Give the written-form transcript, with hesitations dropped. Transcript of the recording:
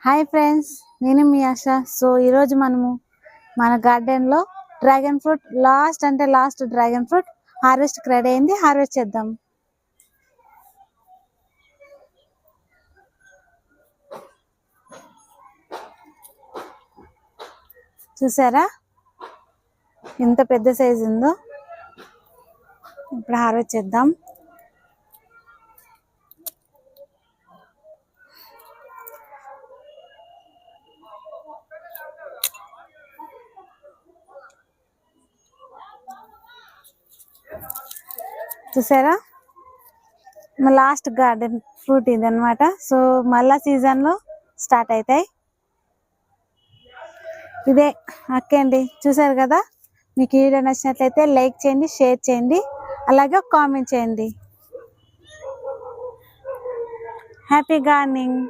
Hi friends, నేను మీ ఆశ. So ఈరోజు మనము మన గార్డెన్లో dragon fruit last dragon fruit harvest ready అయింది. హార్వెస్ట్ చేద్దాం. చూసారా ఎంత పెద్ద సైజు ఉందో. ఇప్పుడు హార్వెస్ట్ చేద్దాం. చూసారా లాస్ట్ గార్డెన్ ఫ్రూట్ ఇది అనమాట. సో మళ్ళా సీజన్లో స్టార్ట్ అవుతాయి. ఇదే అక్కండి, చూసారు కదా. మీకు ఈ వీడియో నచ్చినట్లయితే లైక్ చేయండి, షేర్ చేయండి, అలాగే కామెంట్ చేయండి. Happy gardening.